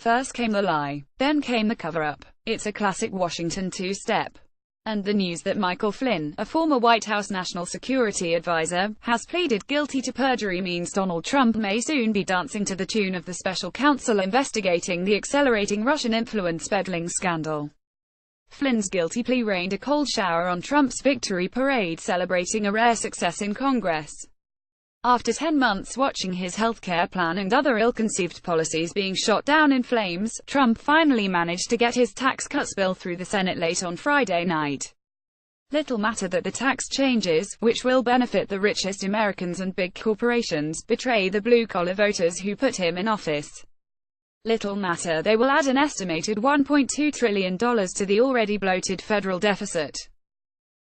First came the lie, then came the cover-up. It's a classic Washington two-step. And the news that Michael Flynn, a former White House national security advisor, has pleaded guilty to perjury means Donald Trump may soon be dancing to the tune of the special counsel investigating the accelerating Russian influence peddling scandal. Flynn's guilty plea rained a cold shower on Trump's victory parade celebrating a rare success in Congress. After 10 months watching his healthcare plan and other ill-conceived policies being shot down in flames, Trump finally managed to get his tax cuts bill through the Senate late on Friday night. Little matter that the tax changes, which will benefit the richest Americans and big corporations, betray the blue-collar voters who put him in office. Little matter they will add an estimated $1.2 trillion to the already bloated federal deficit.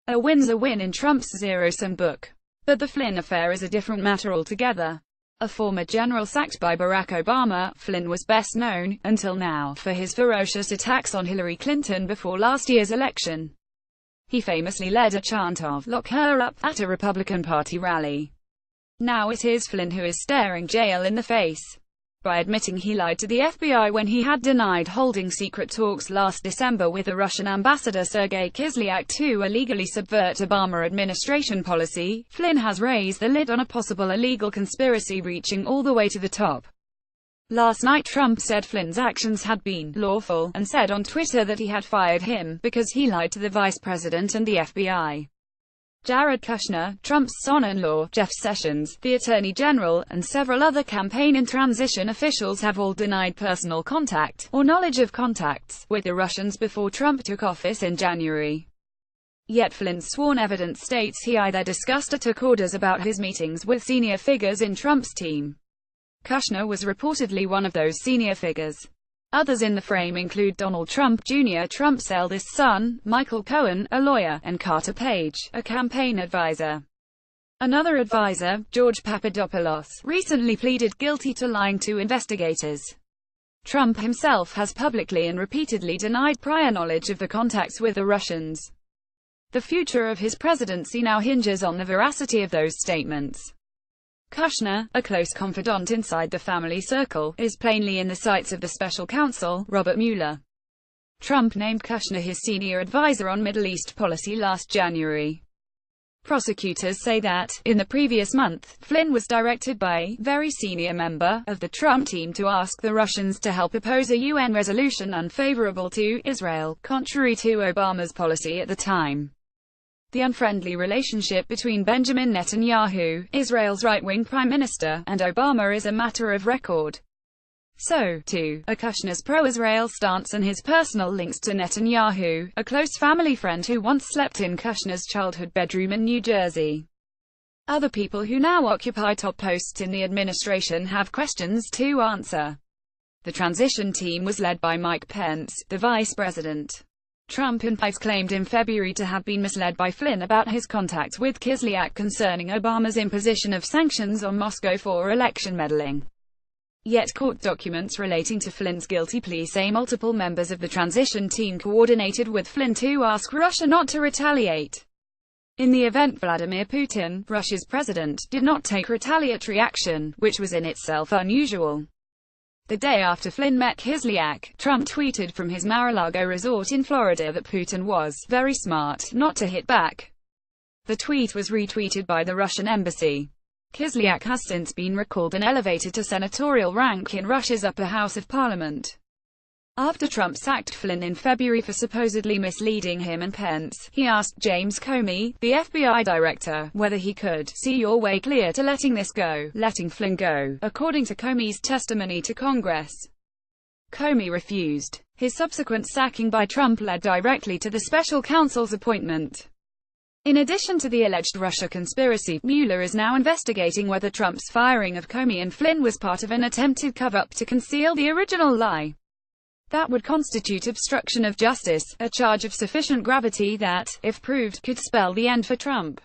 A win's a win in Trump's zero-sum book. But the Flynn affair is a different matter altogether. A former general sacked by Barack Obama, Flynn was best known, until now, for his ferocious attacks on Hillary Clinton before last year's election. He famously led a chant of "Lock her up" at a Republican Party rally. Now it is Flynn who is staring jail in the face by admitting he lied to the FBI when he had denied holding secret talks last December with the Russian ambassador Sergei Kislyak to illegally subvert Obama administration policy. Flynn has raised the lid on a possible illegal conspiracy reaching all the way to the top. Last night Trump said Flynn's actions had been lawful, and said on Twitter that he had fired him because he lied to the vice president and the FBI. Jared Kushner, Trump's son-in-law, Jeff Sessions, the Attorney General, and several other campaign and transition officials have all denied personal contact, or knowledge of contacts, with the Russians before Trump took office in January. Yet Flynn's sworn evidence states he either discussed or took orders about his meetings with senior figures in Trump's team. Kushner was reportedly one of those senior figures. Others in the frame include Donald Trump Jr., Trump's eldest son, Michael Cohen, a lawyer, and Carter Page, a campaign advisor. Another advisor, George Papadopoulos, recently pleaded guilty to lying to investigators. Trump himself has publicly and repeatedly denied prior knowledge of the contacts with the Russians. The future of his presidency now hinges on the veracity of those statements. Kushner, a close confidant inside the family circle, is plainly in the sights of the special counsel, Robert Mueller. Trump named Kushner his senior advisor on Middle East policy last January. Prosecutors say that, in the previous month, Flynn was directed by a very senior member of the Trump team to ask the Russians to help oppose a UN resolution unfavorable to Israel, contrary to Obama's policy at the time. The unfriendly relationship between Benjamin Netanyahu, Israel's right-wing prime minister, and Obama is a matter of record. So, too, are Kushner's pro-Israel stance and his personal links to Netanyahu, a close family friend who once slept in Kushner's childhood bedroom in New Jersey. Other people who now occupy top posts in the administration have questions to answer. The transition team was led by Mike Pence, the vice president. Trump in fact claimed in February to have been misled by Flynn about his contacts with Kislyak concerning Obama's imposition of sanctions on Moscow for election meddling. Yet court documents relating to Flynn's guilty plea say multiple members of the transition team coordinated with Flynn to ask Russia not to retaliate. In the event Vladimir Putin, Russia's president, did not take retaliatory action, which was in itself unusual. The day after Flynn met Kislyak, Trump tweeted from his Mar-a-Lago resort in Florida that Putin was very smart not to hit back. The tweet was retweeted by the Russian embassy. Kislyak has since been recalled and elevated to senatorial rank in Russia's upper house of parliament. After Trump sacked Flynn in February for supposedly misleading him and Pence, he asked James Comey, the FBI director, whether he could see your way clear to letting Flynn go, according to Comey's testimony to Congress. Comey refused. His subsequent sacking by Trump led directly to the special counsel's appointment. In addition to the alleged Russia conspiracy, Mueller is now investigating whether Trump's firing of Comey and Flynn was part of an attempted cover-up to conceal the original lie. That would constitute obstruction of justice, a charge of sufficient gravity that, if proved, could spell the end for Trump.